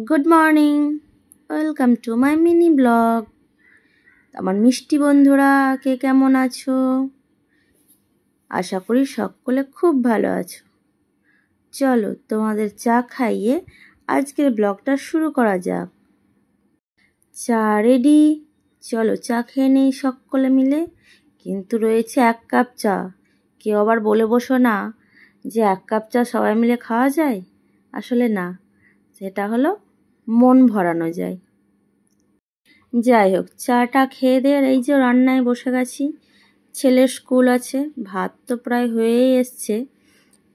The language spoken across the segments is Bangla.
Good morning, welcome to my mini blog. আমার মিষ্টি বন্ধুরা কে কেমন আছো? আশা করি সকলে খুব ভালো আছো। চলো তোমাদের চা খাইয়ে আজকের ব্লগটা শুরু করা যাক। চা রেডি, চলো চা খেয়ে নেই সকলে মিলে। কিন্তু রয়েছে 1 কাপ চা। কেউ আবার বলে বসো না যে 1 কাপ চা সবাই মিলে খাওয়া যায়। আসলে না, সেটা হলো মন ভরানো যায়। যাই হোক, চাটা খেয়ে দিয়ে এই যে রান্নায় বসে গেছি। ছেলের স্কুল আছে, ভাত তো প্রায় হয়েই এসছে।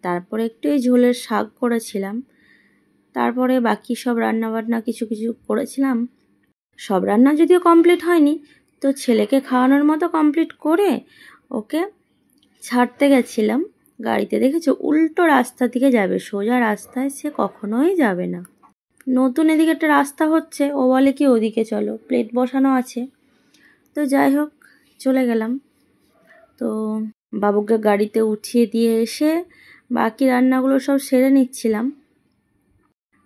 তারপরে একটু ঝোলের শাক করেছিলাম। তারপরে বাকি সব রান্নাবান্না কিছু কিছু করেছিলাম। সব রান্না যদিও কমপ্লিট হয়নি, তো ছেলেকে খাওয়ানোর মতো কমপ্লিট করে ওকে ছাড়তে গেছিলাম গাড়িতে। দেখেছো, উল্টো রাস্তা থেকে যাবে, সোজা রাস্তায় সে কখনোই যাবে না। নতুন এদিকে একটা রাস্তা হচ্ছে, ও বলে কি ওদিকে চলো, প্লেট বসানো আছে। তো যাই হোক, চলে গেলাম। তো বাবুকে গাড়িতে উঠিয়ে দিয়ে এসে বাকি রান্নাগুলো সব সেরে নিচ্ছিলাম।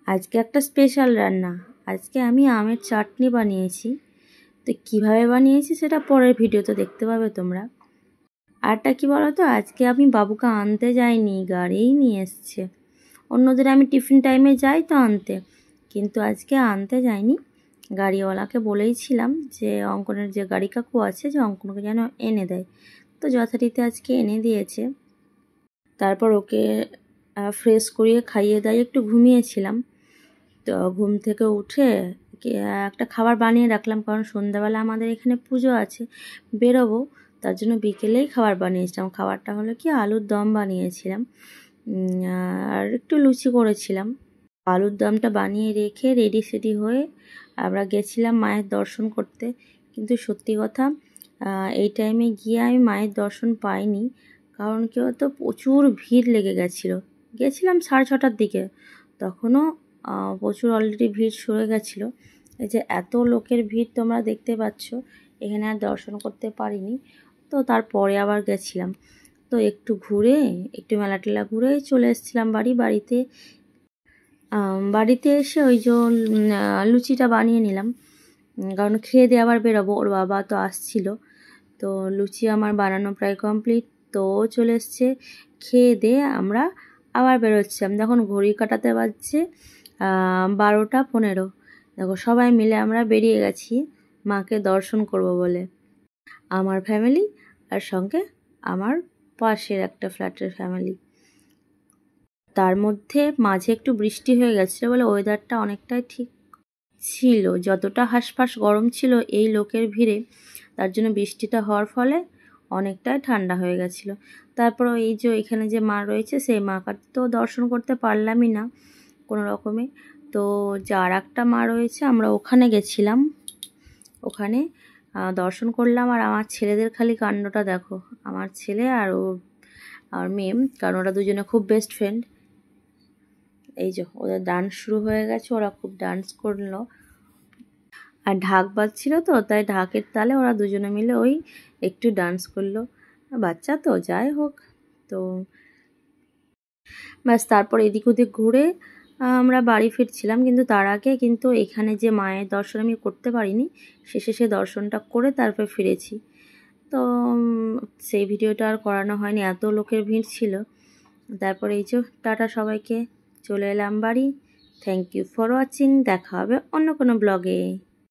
আজকে একটা স্পেশাল রান্না। আজকে আমি আমের চাটনি বানিয়েছি। তো কিভাবে বানিয়েছি সেটা পরের ভিডিওতে দেখতে পাবে তোমরা। আরটা কি বলো তো, আজকে আমি বাবুকে আনতে যাইনি, গাড়িই নিয়ে এসছে। অন্যদিন আমি টিফিন টাইমে যাই তো আনতে, কিন্তু আজকে আনতে যাইনি। গাড়িওয়ালাকে বলেইছিলাম যে অঙ্কনের যে গাড়ি কাকু আছে, যে অঙ্কনকে যেন এনে দেয়। তো যথারীতি আজকে এনে দিয়েছে। তারপর ওকে ফ্রেশ করিয়ে খাইয়ে দাইয়ে একটু ঘুমিয়েছিলাম। তো ঘুম থেকে উঠে একটা খাবার বানিয়ে রাখলাম, কারণ সন্ধ্যাবেলা আমাদের এখানে পুজো আছে, বেরোবো। তার জন্য বিকেলেই খাবার বানিয়েছিলাম। খাবারটা হলো কি, আলুর দম বানিয়েছিলাম আর একটু লুচি করেছিলাম। আলুর দমটা বানিয়ে রেখে রেডি সেডি হয়ে আমরা গেছিলাম মায়ের দর্শন করতে। কিন্তু সত্যি কথা, এই টাইমে গিয়ে আমি মায়ের দর্শন পাইনি। কারণ কেউ তো প্রচুর ভিড় লেগে গেছিলো। গেছিলাম 6:30টার দিকে, তখনও প্রচুর অলরেডি ভিড় সরে গেছিলো। এই যে এত লোকের ভিড় তোমরা দেখতে পাচ্ছ, এখানে আর দর্শন করতে পারিনি। তো তারপরে আবার গেছিলাম। তো একটু ঘুরে, একটু মেলা টেলা ঘুরে চলে এসেছিলাম বাড়িতে এসে ওই যে লুচিটা বানিয়ে নিলাম, কারণ খেয়ে দিয়ে আবার বেরোবো। ওর বাবা তো আসছিল। তো লুচি আমার বানানো প্রায় কমপ্লিট। তো চলে এসছে। খেয়ে দিয়ে আমরা আবার বেরোচ্ছিলাম। দেখুন ঘড়ি কাটাতে বাজছে 12টা 15। দেখো সবাই মিলে আমরা বেরিয়ে গেছি মাকে দর্শন করব বলে। আমার ফ্যামিলি আর সঙ্গে আমার পাশের একটা ফ্ল্যাটের ফ্যামিলি। তার মধ্যে মাঝে একটু বৃষ্টি হয়ে গেছিলো বলে ওয়েদারটা অনেকটাই ঠিক ছিল। যতটা হাঁসফাঁস গরম ছিল এই লোকের ভিড়ে, তার জন্য বৃষ্টিটা হওয়ার ফলে অনেকটাই ঠান্ডা হয়ে গেছিলো। তারপর এই যে এখানে যে মা রয়েছে, সেই মাকে তো দর্শন করতে পারলামই না কোনো রকমে। তো যার একটা মা রয়েছে, আমরা ওখানে গেছিলাম। ওখানে দর্শন করলাম। আর আমার ছেলেদের খালি কাণ্ডটা দেখো, আমার ছেলে আর মেয়ে, কারণ ওরা দুজনে খুব বেস্ট ফ্রেন্ড। এই যে ওদের ডান্স শুরু হয়ে গেছে, ওরা খুব ডান্স করলো। আর ঢাক বাজছিল তো, তাই ঢাকের তালে ওরা দুজনে মিলে ওই একটু ডান্স করলো। বাচ্চা তো, যাই হোক। তো ব্যাস, তারপর এদিক ওদিক ঘুরে আমরা বাড়ি ফিরছিলাম। কিন্তু তার আগে কিন্তু এখানে যে মায়ের দর্শন আমি করতে পারিনি, শেষে সে দর্শনটা করে তারপর ফিরেছি। তো সেই ভিডিওটা আর করানো হয়নি, এত লোকের ভিড় ছিল। তারপরে এই যে টাটা সবাইকে, চলে এলাম বাড়ি। Thank you for watching. দেখা হবে অন্য কোনো ব্লগে।